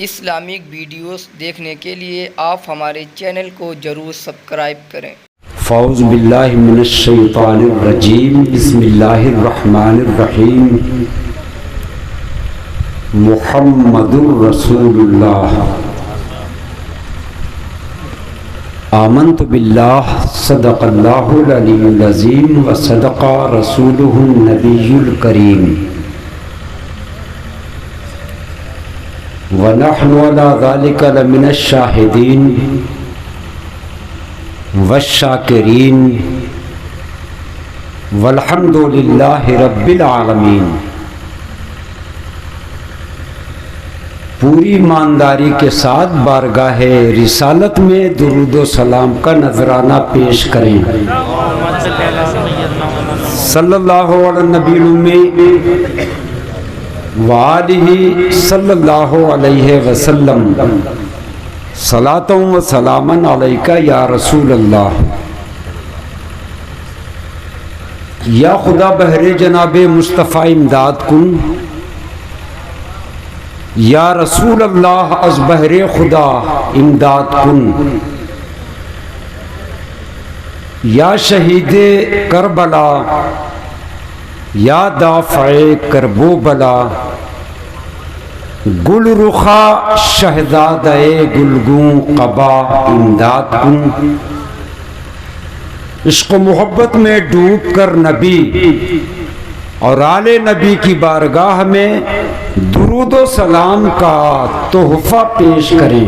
Islamic videos देखने के लिए आप हमारे चैनल को ज़रूर सब्सक्राइब करें। फ़ौज़ बिल्लाहि मिनश शैतानिर रजीम बिस्मिल्लाहिर रहमानिर रहीम मुहम्मदुर रसूलुल्लाह आमन्तु बिल्लाह सदक़ल्लाहुल अलीयुल अज़ीम व सदक़ा रसूलुहुन नबियुल करीम व नहनु अला ज़ालिका लमिनश शाहिदीन वश्शाकिरीन वल्हम्दुलिल्लाहि रब्बिल आलमीन। पूरी ईमानदारी के साथ बारगाहे रिसालत में दुरूद व सलाम का नजराना पेश करें। सल्लल्लाहु अलैहि नबील उम्मी व आलिहि सल्लल्लाहु अलैहि वसल्लम सलातों व सलामन अलैका या रसूल अल्लाह। या खुदा बहरे जनाबे मुस्तफ़ा इमदाद कुन, या रसूल अल्लाह अज बहरे खुदा इमदाद कुन। या शहीदे करबला, या दाफ़े करबो बला, गुल रुखा शहजादे गुलगूं कबा इमदाद कुन। इश्क़ मोहब्बत में डूब कर नबी और आले नबी की बारगाह में दुरूद व सलाम का तोहफा पेश करें।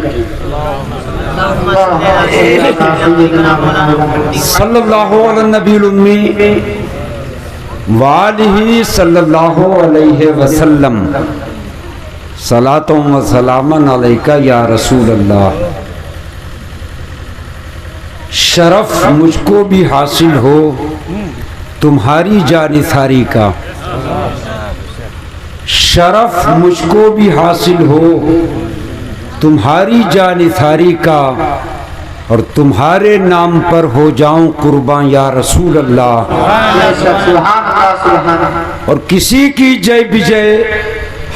सल्लल्लाहु अलैहि नबील उम्मी व आलिहि सल्लल्लाहु अलैहि वसल्लम सलातों व सलामन अलैका या रसूल अल्लाह। शरफ मुझको भी हासिल हो तुम्हारी जानिसारी का, शरफ मुझको भी हासिल हो तुम्हारी जानिसारी का, और तुम्हारे नाम पर हो जाऊं कुर्बान या रसूल अल्लाह। और किसी की जय विजय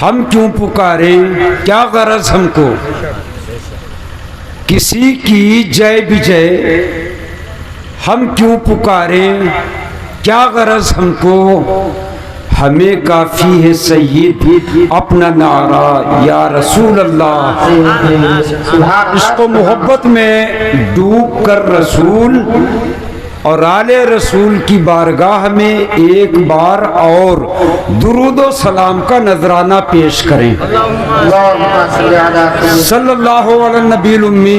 हम क्यों पुकारें, क्या गरज हमको, किसी की जय विजय हम क्यों पुकारें, क्या गरज हमको, हमें काफ़ी है सैयद अपना नारा या रसूल अल्लाह। इसको मोहब्बत में डूब कर रसूल और आले रसूल की बारगाह में एक बार और दुरूद व सलाम का नजराना पेश करें। सल्लल्लाहु अलैहि नबील उम्मी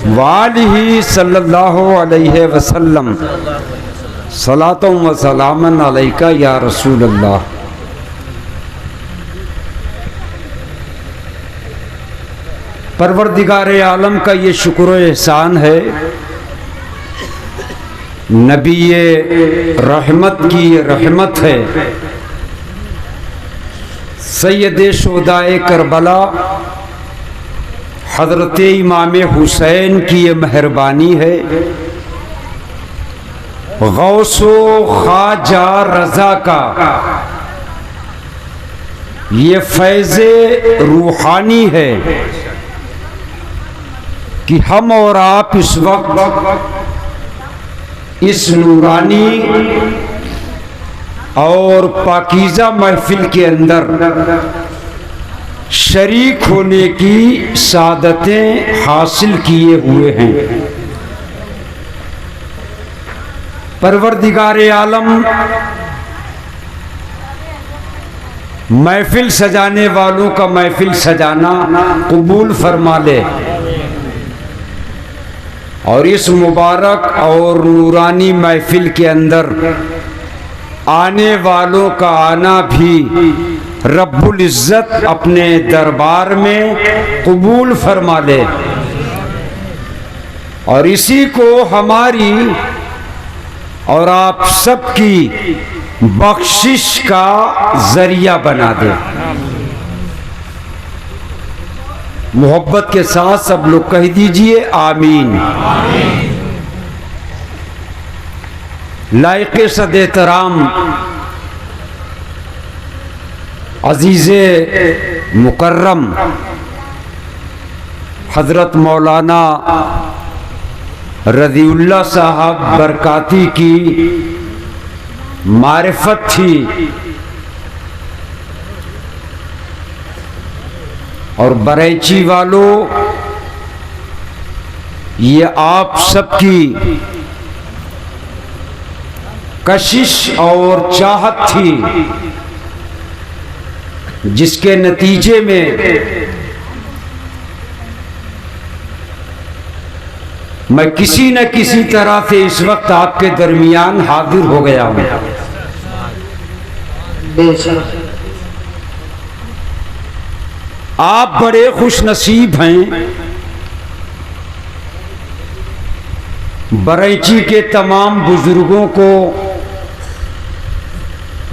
व आलिहि सल्लल्लाहु अलैहि वसल्लम सलातों व सलामन अलैका या रसूल अल्लाह। परवरदिगार आलम का ये शुक्र व एहसान है, नबी रहमत की रहमत है, सैयद शुहदाए करबला हजरत इमाम हुसैन की ये मेहरबानी है, गौसो ख्वाजा रजा का ये फैज़े रूहानी है कि हम और आप इस वक्त इस नूरानी और पाकीज़ा महफिल के अंदर शरीक होने की सादतें हासिल किए हुए हैं। परवरदिगार आलम महफिल सजाने वालों का महफिल सजाना कबूल फरमा ले, और इस मुबारक और नूरानी महफिल के अंदर आने वालों का आना भी रब्बुल इज़्ज़त अपने दरबार में कबूल फरमा ले, और इसी को हमारी और आप सबकी बख्शिश का जरिया बना दे। मोहब्बत के साथ सब लोग कह दीजिए आमीन। लायक़े सद एहतराम अजीज़े मुकर्रम हज़रत मौलाना रज़ीउल्लाह साहब बरकाती की मारिफत थी और बरेची वालों, ये आप सबकी कशिश और चाहत थी, जिसके नतीजे में मैं किसी न किसी तरह से इस वक्त आपके दरमियान हाजिर हो गया हूं। आप बड़े खुश नसीब हैं। बरेची के तमाम बुजुर्गों को,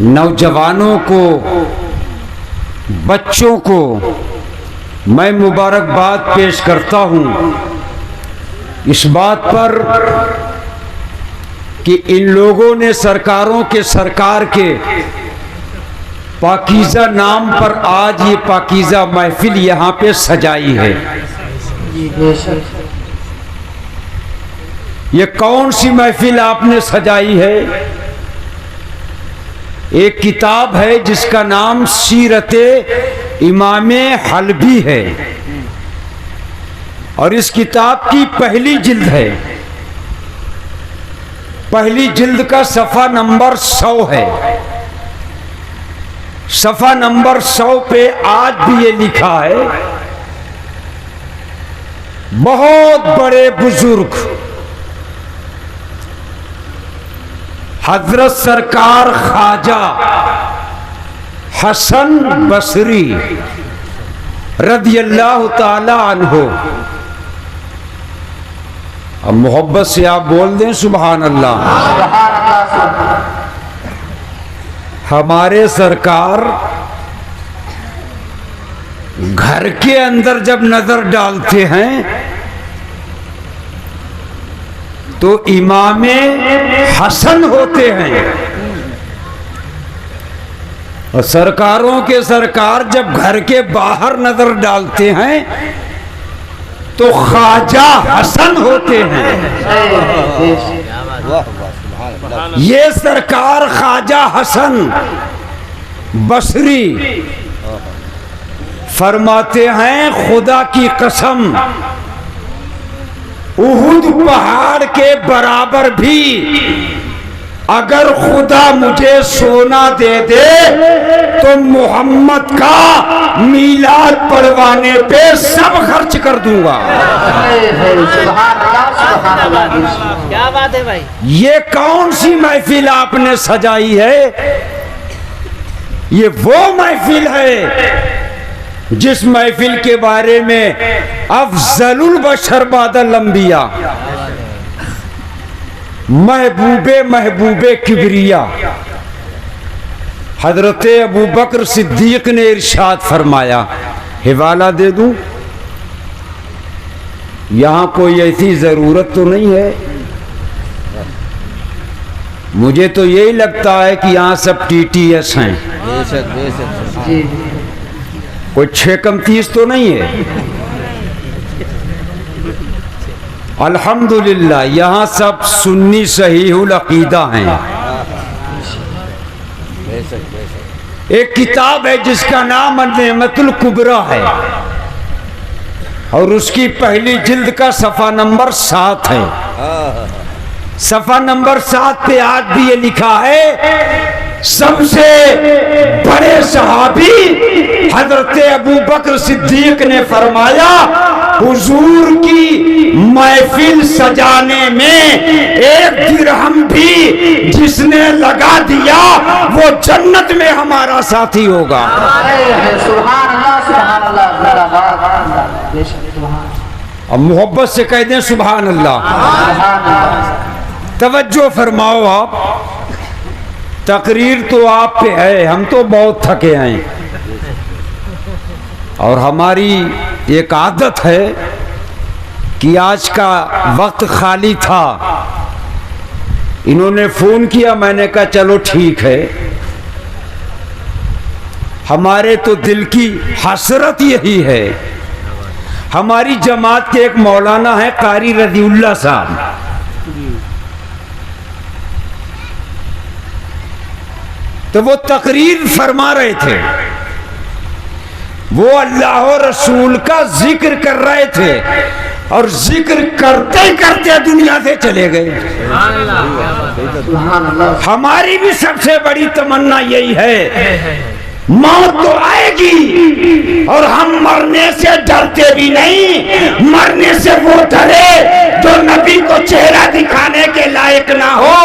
नौजवानों को, बच्चों को मैं मुबारकबाद पेश करता हूं इस बात पर कि इन लोगों ने सरकार के पाकीज़ा नाम पर आज ये पाकीज़ा महफिल यहाँ पे सजाई है। ये कौन सी महफिल आपने सजाई है? एक किताब है जिसका नाम सीरते इमामे हलबी है और इस किताब की पहली जिल्द है। पहली जिल्द का सफ़ा नंबर 100 है। सफ़ा नंबर 100 पे आज भी ये लिखा है, बहुत बड़े बुजुर्ग हजरत सरकार ख्वाजा हसन बसरी रदियल्लाहु ताला अन्हो। अब मोहब्बत से आप बोल दें सुभान अल्लाह। हमारे सरकार घर के अंदर जब नजर डालते हैं तो इमामे हसन होते हैं और सरकारों के सरकार जब घर के बाहर नजर डालते हैं तो ख्वाजा हसन होते हैं। ये सरकार ख्वाजा हसन बसरी फरमाते हैं, खुदा की कसम उहुद पहाड़ के बराबर भी अगर खुदा मुझे सोना दे दे तो मोहम्मद का मीलाद पढ़वाने पे सब खर्च कर दूंगा। क्या बात है भाई। ये कौन सी महफिल आपने सजाई है? ये वो महफिल है जिस महफिल के बारे में अफजलुल बशर बादल अंबिया महबूबे किबरिया हजरत अबू बकर सिद्दीक ने इरशाद फरमाया, हवाला दे दूं? यहां कोई ऐसी जरूरत तो नहीं है। मुझे तो यही लगता है कि यहां सब TTS हैं। कोई 6-30 तो नहीं है। अल्हम्दुलिल्लाह यहाँ सब सुन्नी सहीहुल अकीदा हैं। एक किताब है जिसका नाम नेमतुल कुबरा है और उसकी पहली जिल्द का सफ़ा नंबर 7 है। सफ़ा नंबर 7 पे आज भी ये लिखा है, सबसे बड़े सहाबी हजरत अबू बकर सिद्दीक ने फरमाया, हुजूर की महफिल सजाने में 1 दिरहम भी जिसने लगा दिया वो जन्नत में हमारा साथी होगा। अब मोहब्बत से कह दें सुभान अल्लाह। तवज्जो फरमाओ आप। तकरीर तो आप पे है, हम तो बहुत थके हैं और हमारी एक आदत है कि आज का वक्त खाली था, इन्होंने फ़ोन किया, मैंने कहा चलो ठीक है। हमारे तो दिल की हसरत यही है, हमारी जमात के एक मौलाना है कारी रजीउल्लाह साहब, तो वो तकरीर फरमा रहे थे, वो अल्लाह और रसूल का जिक्र कर रहे थे और जिक्र करते करते दुनिया से चले गए। हमारी भी सबसे बड़ी तमन्ना यही है, मौत तो आएगी और हम मरने से डरते भी नहीं। मरने से वो डरे जो नबी को चेहरा दिखाने के लायक ना हो,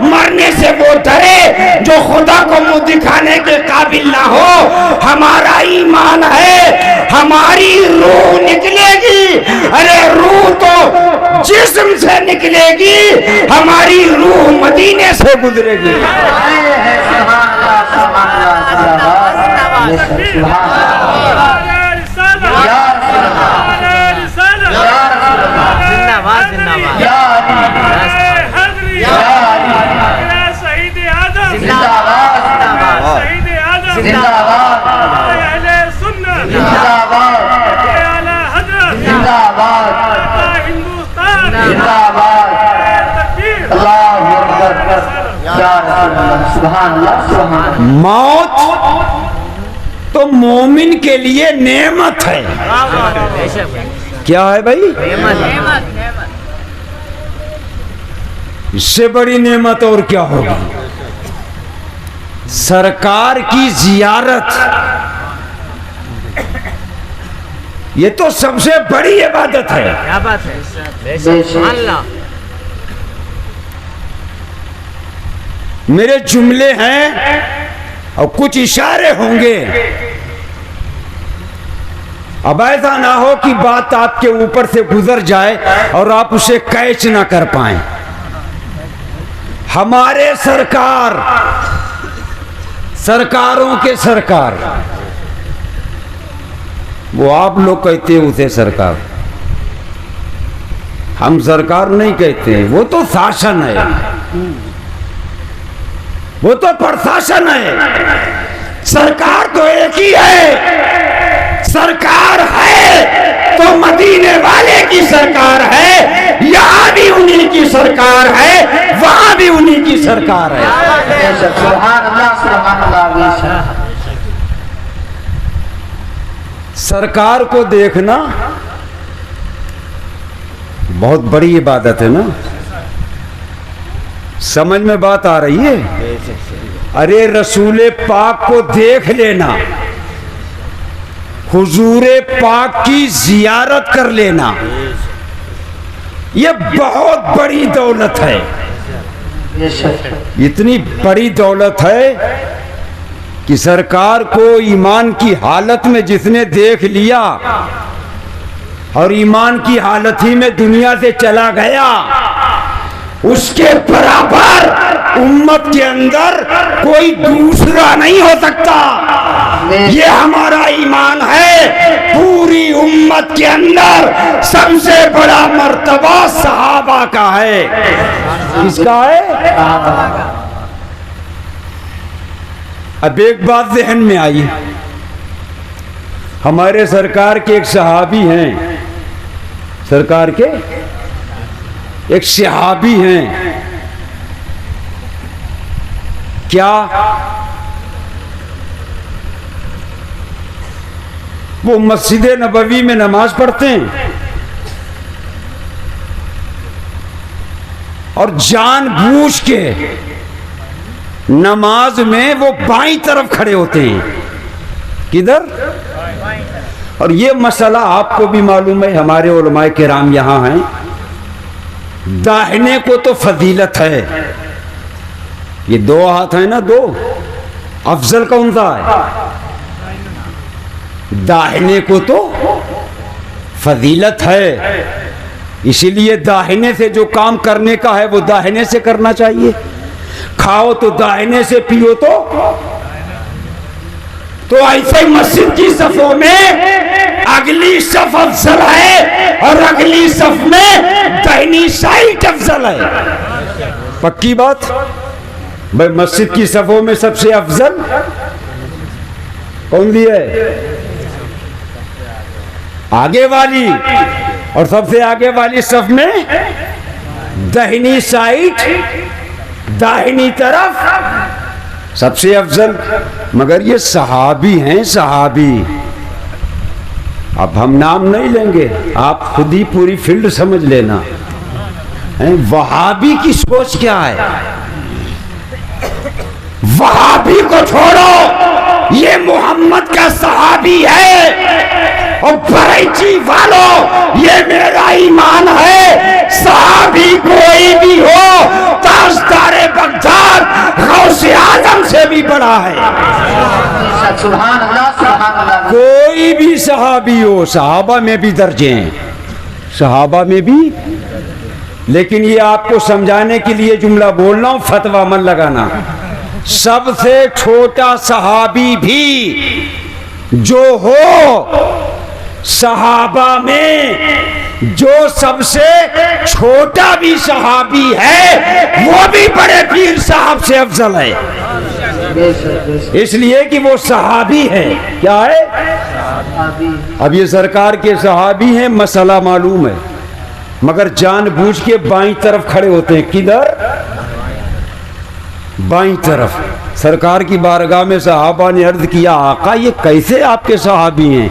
मरने से वो डरे जो खुदा को मुंह दिखाने के काबिल ना हो। हमारा ईमान है, हमारी रूह निकलेगी, अरे रूह तो जिस्म से निकलेगी, हमारी रूह मदीने से गुजरेगी। मौत तो मोमिन के लिए नेमत है। क्या है भाई? इससे बड़ी नेमत और क्या होगी? सरकार की जियारत, ये तो सबसे बड़ी इबादत है। क्या बात है? मेरे जुमले हैं और कुछ इशारे होंगे, अब ऐसा ना हो कि बात आपके ऊपर से गुजर जाए और आप उसे कैच ना कर पाएं। हमारे सरकार, सरकारों के सरकार, वो आप लोग कहते हैं उसे सरकार, हम सरकार नहीं कहते हैं, वो तो शासन है, वो तो प्रशासन है। सरकार तो एक ही है, सरकार है तो मदीने वाले की सरकार है, यहाँ भी उन्हीं की सरकार है, वहां भी उन्हीं की सरकार है। सरकार को देखना बहुत बड़ी इबादत है ना। समझ में बात आ रही है? अरे रसूले पाक को देख लेना, हुजूरे पाक की जियारत कर लेना, ये बहुत बड़ी दौलत है। इतनी बड़ी दौलत है कि सरकार को ईमान की हालत में जिसने देख लिया और ईमान की हालत ही में दुनिया से चला गया, उसके बराबर उम्मत के अंदर कोई दूसरा नहीं हो सकता। ये हमारा ईमान है। पूरी उम्मत के अंदर सबसे बड़ा मर्तबा सहाबा का है। किसका है? अब एक बात ज़हन में आई, हमारे सरकार के एक सहाबी हैं, सरकार के एक सहाबी हैं, क्या वो मस्जिद नबवी में नमाज पढ़ते हैं और जानबूझ के नमाज में वो बाईं तरफ खड़े होते हैं। किधर? और ये मसला आपको भी मालूम है, हमारे उलमाए किराम यहाँ हैं, दाहिने को तो फजीलत है, ये दो हाथ है ना, दो, अफजल कौन सा है? दाहिने को तो फजीलत है, इसीलिए दाहिने से जो काम करने का है वो दाहिने से करना चाहिए। खाओ तो दाहिने से, पियो तो ऐसे मस्जिद की सफों में अगली सफ अफजल है और अगली सफ में दाहिनी साइड अफजल है। पक्की बात भाई, मस्जिद की सफों में सबसे अफजल कौन सी है? आगे वाली, और सबसे आगे वाली सफ में दाहिनी साइड, दाहिनी तरफ सबसे अफजल। मगर ये सहाबी हैं, सहाबी। अब हम नाम नहीं लेंगे, आप खुद ही पूरी फील्ड समझ लेना। वहाबी की सोच क्या है? वहाबी को छोड़ो, ये मोहम्मद का सहाबी है। और बरेची वालों, ये मेरा ईमान है, सहाबी कोई भी हो, ताजदारे बगदाद गौसे आजम से भी बड़ा है। सुभान अल्लाह, सुभान अल्लाह। कोई भी सहाबी हो, सहाबा में भी दर्जे हैं, सहाबा में भी। लेकिन ये आपको समझाने के लिए जुमला बोल रहा हूं, फतवा मन लगाना। सबसे छोटा सहाबी भी जो हो, सहाबा में जो सबसे छोटा भी सहाबी है, वो भी बड़े पीर साहब से अफजल है, इसलिए कि वो सहाबी है। क्या है? अब ये सरकार के सहाबी हैं, मसला मालूम है, मगर जानबूझ के बाईं तरफ खड़े होते हैं। किधर? बाईं तरफ। सरकार की बारगाह में सहाबा ने अर्ज किया, आका ये कैसे आपके सहाबी हैं?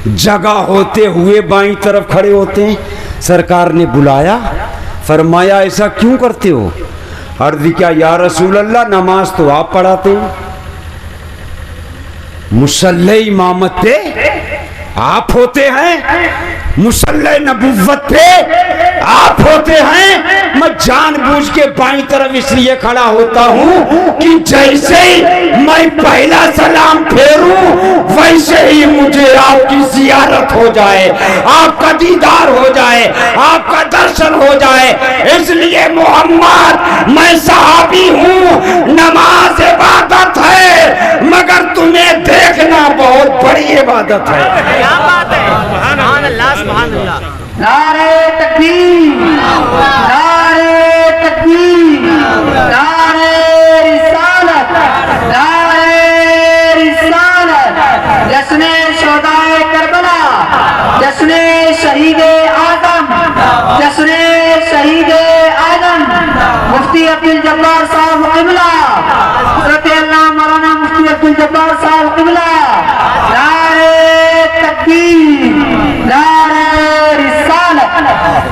जगह होते हुए बाईं तरफ खड़े होते हैं। सरकार ने बुलाया, फरमाया ऐसा क्यों करते हो? अर्ज किया, या रसूल अल्लाह, नमाज तो आप पढ़ाते हैं, मुसल्ले इमामत पे आप होते हैं, मुसल्ले नबुव्वत पे आप होते हैं। मैं जानबूझ के बाईं तरफ इसलिए खड़ा होता हूं कि जैसे ही मैं पहला सलाम फेरूं, वैसे ही मुझे आपकी जियारत हो जाए, आपका दीदार हो जाए, आपका दर्शन हो जाए। इसलिए मोहम्मद, मैं सहाबी हूं, नमाज इबादत है, मगर तुम्हें देखना बहुत बड़ी इबादत है। क्या बात है? सुभान अल्लाह, सुभान अल्लाह। नारे तकबीर, नारे तकबीर, नारे रिसालत, नारे रिसालत। जश्ने शोहदाए करबला, जश्ने शहीदे आदम, जश्ने शहीदे आदम, मुफ्ती अब्दुल जब्बार साहब क़िबला, हज़रत अल्लामा मौलाना मुफ्ती अब्दुल जब्बार साहब क़िबला। नारे तकबीर, नारे रिसालत।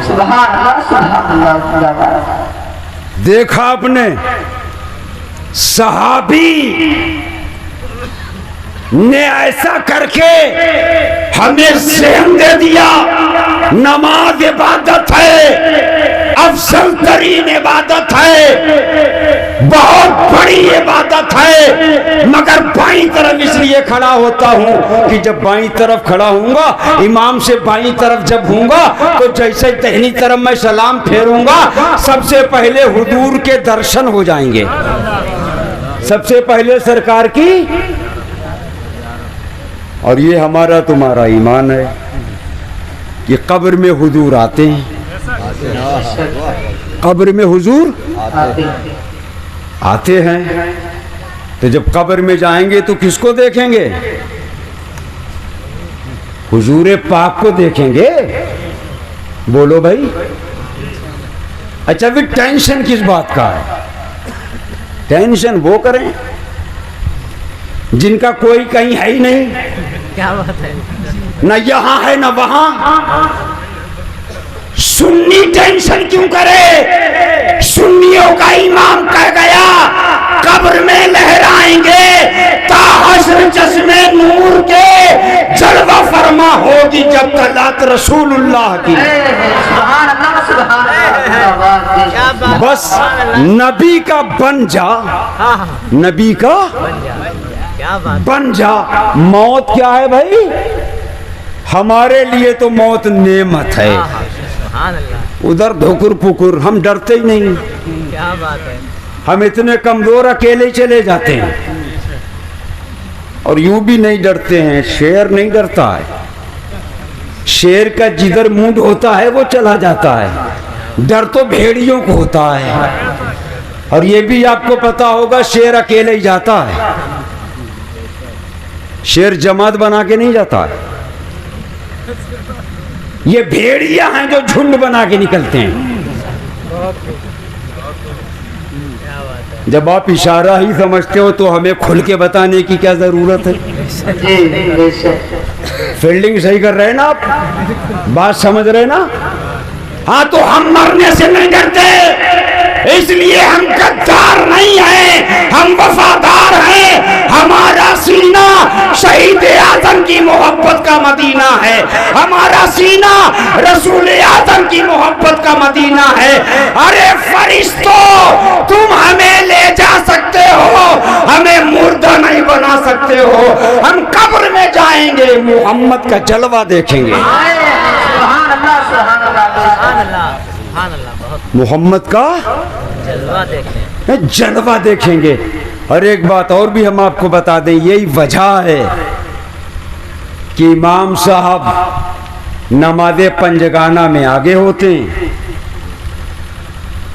सुभान अल्लाह, सुभान अल्लाह। देखा आपने, सहाबी ने ऐसा करके हमें सेहन दे दिया। नमाज इबादत है, अफजल तरीन इबादत है, बहुत बड़ी इबादत है। मगर बाईं तरफ इसलिए खड़ा होता हूं कि जब बाईं तरफ खड़ा हूंगा, इमाम से बाईं तरफ जब हूंगा, तो जैसे दाहिनी तरफ मैं सलाम फेरूंगा, सबसे पहले हुजूर के दर्शन हो जाएंगे, सबसे पहले सरकार की। और ये हमारा तुम्हारा ईमान है कि कब्र में हुजूर आते हैं, कब्र में हुजूर आते हैं। तो जब कब्र में जाएंगे तो किसको देखेंगे? हुजूर पाक को देखेंगे। बोलो भाई। अच्छा, फिर टेंशन किस बात का है? टेंशन वो करें जिनका कोई कहीं है ही नहीं, क्या बात है? न यहाँ है न वहां। सुन्नी टेंशन क्यों करे? सुन्नियों का इमाम कह गया, कब्र में लहराएंगे ताहश्र चश्मे नूर के, जलवा फरमा होगी जब तलात रसूलुल्लाह की। सुभान अल्लाह, सुभान अल्लाह। क्या बात? बस नबी का बन जा, नबी का क्या बात? बन जा। मौत क्या है भाई? हमारे लिए तो मौत नेमत है। सुभान अल्लाह। उधर धुकुर पुकुर, हम डरते ही नहीं। क्या बात है? हम इतने कमजोर अकेले चले जाते हैं, और यूं भी नहीं डरते हैं। शेर नहीं डरता है, शेर का जिधर मूड होता है वो चला जाता है। डर तो भेड़ियों को होता है। और ये भी आपको पता होगा, शेर अकेले ही जाता है, शेर जमात बना के नहीं जाता है। ये भेड़िया हैं जो झुंड बना के निकलते हैं। जब आप इशारा ही समझते हो तो हमें खुल के बताने की क्या जरूरत है? जी बेशक। फील्डिंग सही कर रहे हैं ना आप? बात समझ रहे हैं ना? हाँ, तो हम मरने से नहीं डरते, इसलिए हम गद्दार नहीं हैं, हम वफादार हैं। हमारा सीना शहीद आजम की मोहब्बत का मदीना है, हमारा सीना रसूल आजम की मोहब्बत का मदीना है। अरे फरिश्तों, तुम हमें ले जा सकते हो, हमें मुर्दा नहीं बना सकते हो। हम कब्र में जाएंगे, मोहम्मद का जलवा देखेंगे। सुभान अल्लाह, सुभान अल्लाह, सुभान अल्लाह, सुभान अल्लाह। बहुत मोहम्मद का जलवा देखने। जलवा देखेंगे। और एक बात और भी हम आपको बता दें, यही वजह है कि इमाम साहब नमाज़े पंजगाना में आगे होते हैं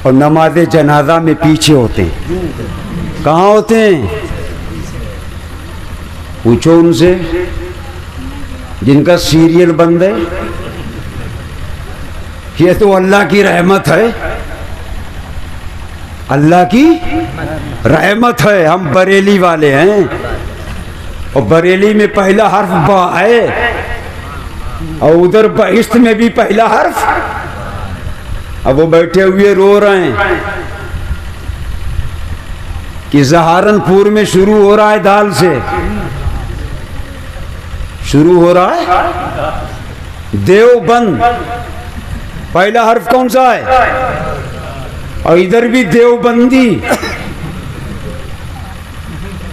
और नमाज़े जनाजा में पीछे होते हैं। कहाँ होते हैं? पूछो उनसे जिनका सीरियल बंद है। ये तो अल्लाह की रहमत है, अल्लाह की रहमत है। हम बरेली वाले हैं और बरेली में पहला हर्फ बा है और उधर बहिश्त में भी पहला हर्फ। अब वो बैठे हुए रो रहे हैं कि सहारनपुर में शुरू हो रहा है, दाल से शुरू हो रहा है। देवबंद पहला हर्फ कौन सा है? और इधर भी देवबंदी।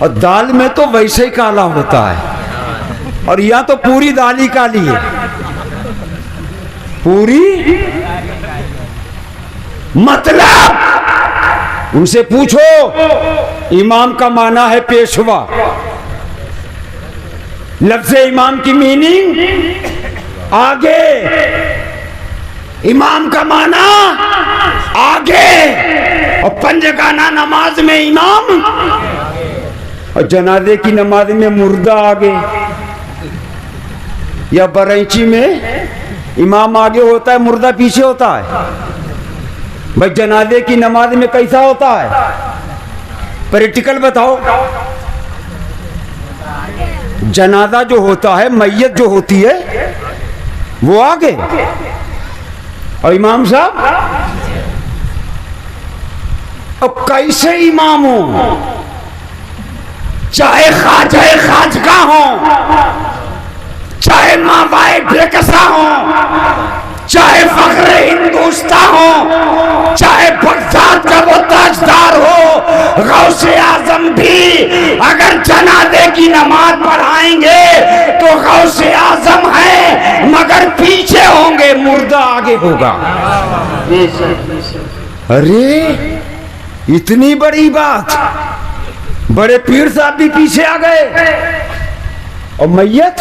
और दाल में तो वैसे ही काला होता है और यहां तो पूरी दाल ही काली है, पूरी। मतलब उनसे पूछो, इमाम का माना है पेशवा। लफ्ज़ इमाम की मीनिंग आगे, इमाम का माना आगे, और पंजगाना नमाज में इमाम और जनाजे की नमाज में मुर्दा आगे, या बरैची में इमाम आगे होता है, मुर्दा पीछे होता है। भाई जनाजे की नमाज में कैसा होता है? प्रैक्टिकल बताओ। जनाजा जो होता है, मैयत जो होती है, वो आगे और इमाम साहब। अब कैसे इमाम हो? चाहे ख्वाजा खाजगा हो, चाहे मावाए बेकसा हो, चाहे फख्रे हिंदुस्तान हो, चाहे बगदाद का वो ताजदार हो, गौसे आजम भी अगर जनाजे की नमाज पढ़ाएंगे तो गौसे आजम है, मगर पीछे होंगे, मुर्दा आगे होगा। अरे इतनी बड़ी बात, बड़े पीर साहब भी पीछे आ गए। और मैयत,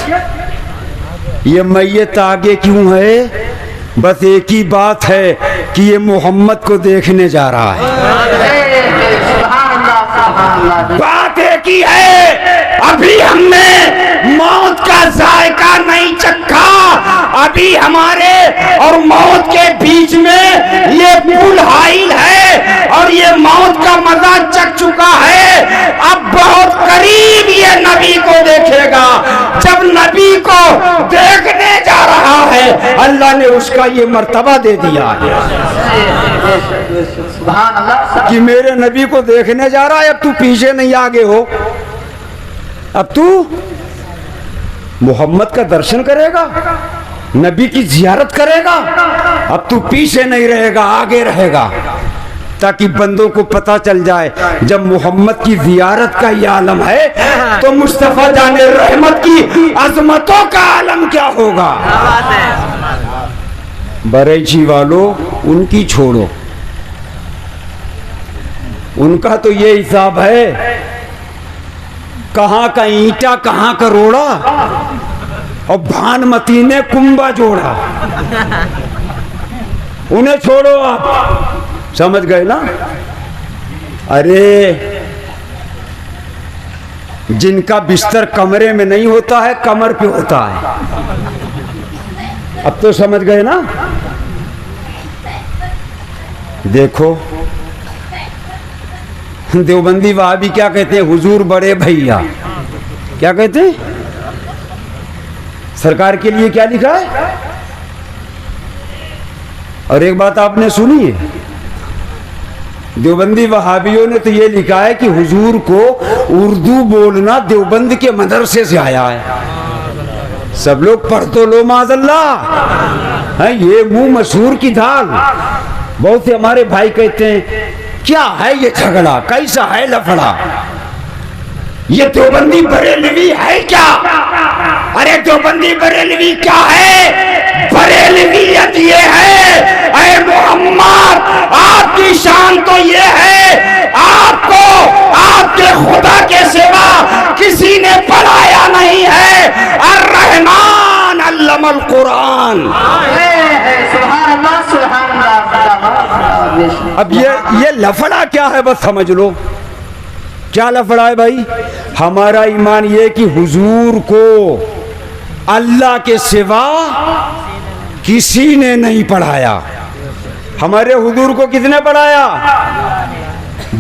ये मैयत आगे क्यों है? बस एक ही बात है कि ये मोहम्मद को देखने जा रहा है। बात एक ही है, अभी हमने मौत का जायका नहीं चखा, अभी हमारे और मौत के बीच में ये पुल हाइल है और ये मौत का मजा चख चुका है। अब बहुत करीब ये नबी को देखेगा। जब नबी को देखने जा रहा है, अल्लाह ने उसका ये मर्तबा दे दिया है कि मेरे नबी को देखने जा रहा है। अब तू पीछे नहीं आगे हो, अब तू मोहम्मद का दर्शन करेगा, नबी की जियारत करेगा। अब तू पीछे नहीं रहेगा, आगे रहेगा, ताकि बंदों को पता चल जाए जब मोहम्मद की जियारत का ये आलम है तो मुस्तफा जाने रहमत की अजमतों का आलम क्या होगा। बरेची वालों, उनकी छोड़ो, उनका तो ये हिसाब है, कहां का ईंटा कहां का रोड़ा, और भानुमती ने कुंभा जोड़ा। उन्हें छोड़ो, आप समझ गए ना। अरे जिनका बिस्तर कमरे में नहीं होता है, कमर पे होता है। अब तो समझ गए ना। देखो देवबंदी वहाबी क्या कहते हैं, हुजूर बड़े भैया, क्या कहते हैं? सरकार के लिए क्या लिखा है? और एक बात आपने सुनी है, देवबंदी वहाबियों ने तो ये लिखा है कि हुजूर को उर्दू बोलना देवबंद के मदरसे से आया है। सब लोग पढ़ तो लो माज़अल्लाह है, ये मुंह मशहूर की दाल। बहुत से हमारे भाई कहते हैं क्या है ये झगड़ा, कैसा है लफड़ा, ये देवबंदी बरेलवी है क्या? अरे देवबंदी बरेलवी क्या है? बरेलवियत ये है, अरे मोहम्मद आपकी शान तो ये है, आपको आपके खुदा के सिवा किसी ने पढ़ाया नहीं है। अर्रहमान अल्लमल कुरान। अब ये लफड़ा क्या है, बस समझ लो क्या लफड़ा है भाई। हमारा ईमान ये कि हुजूर को अल्लाह के सिवा किसी ने नहीं पढ़ाया। हमारे हुजूर को किसने पढ़ाया?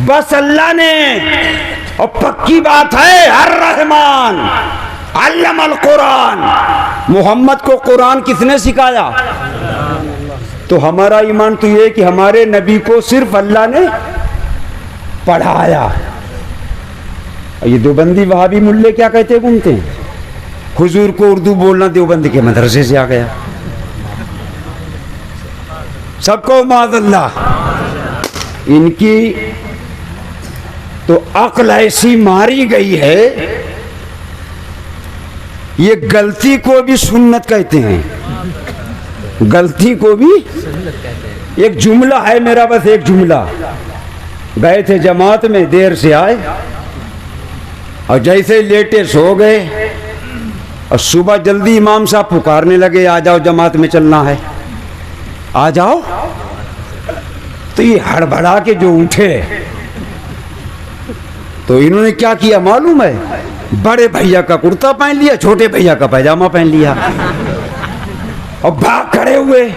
बस अल्लाह ने। और पक्की बात है, अर्रहमान अल्लमल कुरान, मोहम्मद को कुरान किसने सिखाया? तो हमारा ईमान तो ये कि हमारे नबी को सिर्फ अल्लाह ने पढ़ाया। ये देवबंदी वहाबी मुल्ले क्या कहते घूमते हैं, हुजूर को उर्दू बोलना देवबंद के मदरसे से आ गया। सबको माज़अल्लाह। इनकी तो अक्ल ऐसी मारी गई है, ये गलती को भी सुन्नत कहते हैं, गलती को भी। एक जुमला है मेरा, बस एक जुमला। गए थे जमात में, देर से आए और जैसे लेटे सो गए और सुबह जल्दी इमाम साहब पुकारने लगे, आ जाओ जमात में चलना है, आ जाओ। तो ये हड़बड़ा के जो उठे तो इन्होंने क्या किया मालूम है? बड़े भैया का कुर्ता पहन लिया, छोटे भैया का पैजामा पहन लिया और भाग खड़े हुए।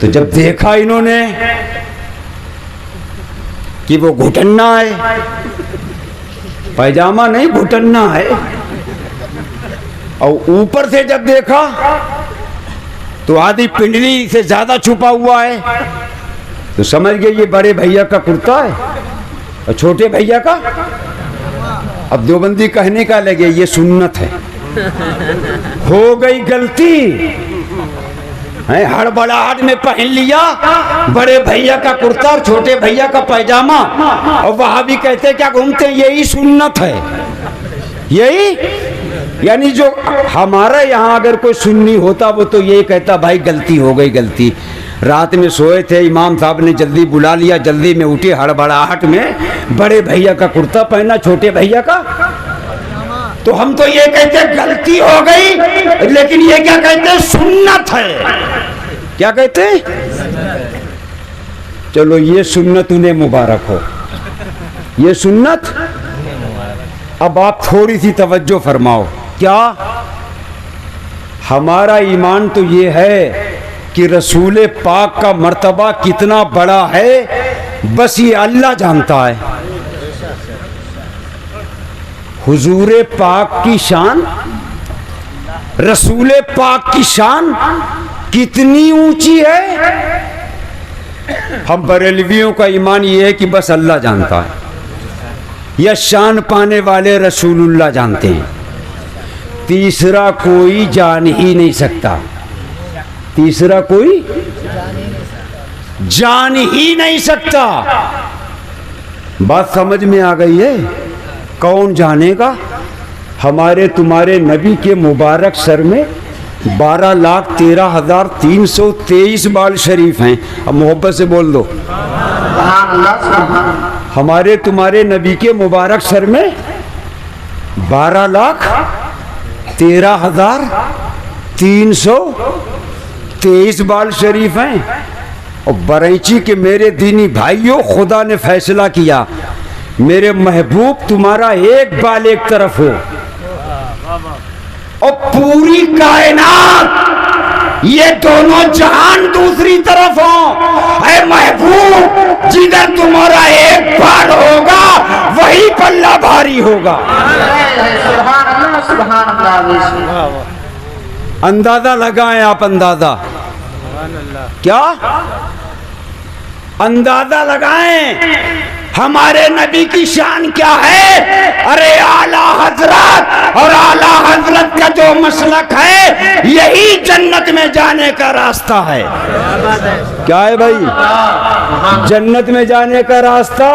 तो जब देखा इन्होंने कि वो घुटन्ना है, पैजामा नहीं घुटन्ना है, और ऊपर से जब देखा तो आधी पिंडली से ज्यादा छुपा हुआ है, तो समझ गए ये बड़े भैया का कुर्ता है और छोटे भैया का। अब देवबंदी कहने का लगे ये सुन्नत है, हो गई गलती है, हड़बड़ाहट में पहन लिया बड़े भैया का कुर्ता और छोटे भैया का पैजामा, और वहां भी कहते क्या घूमते हैं, यही सुन्नत है, यही। यानी जो हमारे यहाँ अगर कोई सुन्नी होता वो तो यही कहता भाई गलती हो गई, गलती। रात में सोए थे, इमाम साहब ने जल्दी बुला लिया, जल्दी में उठे, हड़बड़ाहट में बड़े भैया का कुर्ता पहना, छोटे भैया का। तो हम तो ये कहते गलती हो गई, लेकिन ये क्या कहते सुन्नत है। क्या कहते? चलो ये सुन्नत उन्हें मुबारक हो, ये सुन्नत। अब आप थोड़ी सी तवज्जो फरमाओ। क्या? हमारा ईमान तो ये है कि रसूल पाक का मर्तबा कितना बड़ा है बस ये अल्लाह जानता है। हुजूर पाक की शान, रसूल पाक की शान कितनी ऊंची है। हम बरेलवियों का ईमान ये है कि बस अल्लाह जानता है, यह शान पाने वाले रसूलुल्लाह जानते हैं, तीसरा कोई जान ही नहीं सकता, तीसरा कोई जान ही नहीं सकता। बात समझ में आ गई है? कौन जानेगा? हमारे तुम्हारे नबी के मुबारक सर में 12,13,323 बाल शरीफ हैं। अब मोहब्बत से बोल दो, हमारे तुम्हारे नबी के मुबारक सर में 12,13,323 बाल शरीफ हैं। और बरैची के मेरे दीनी भाइयों, खुदा ने फैसला किया मेरे महबूब तुम्हारा एक बाल एक तरफ हो, और पूरी कायनात, ये दोनों जहान दूसरी तरफ हो। ऐ महबूब, जिधर तुम्हारा एक बार होगा वही पल्ला भारी होगा। सुभान अल्लाह, सुभान अल्लाह। अंदाजा लगाएं आप, अंदाजा क्या, अंदाजा लगाएं हमारे नबी की शान क्या है। अरे आला हजरत, और आला हजरत का जो मसलक है यही जन्नत में जाने का रास्ता है। क्या है भाई? जन्नत में जाने का रास्ता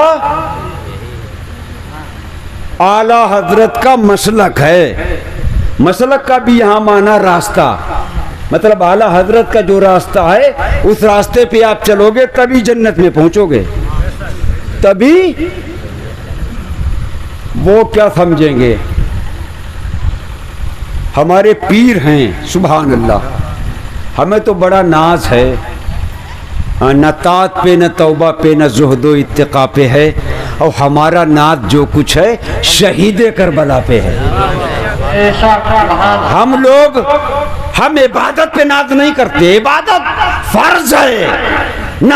आला हजरत का मसलक है। मसलक का भी यहां माना रास्ता, मतलब आला हजरत का जो रास्ता है उस रास्ते पे आप चलोगे तभी जन्नत में पहुंचोगे। तभी वो क्या समझेंगे, हमारे पीर हैं, सुभान अल्लाह। हमें तो बड़ा नाज है, न तात पे, न तौबा पे, न ज़ुहदो इत्तिका पे है, और हमारा नाज जो कुछ है शहीद करबला पे है। हम लोग, हम इबादत पे नाज नहीं करते, इबादत फर्ज है।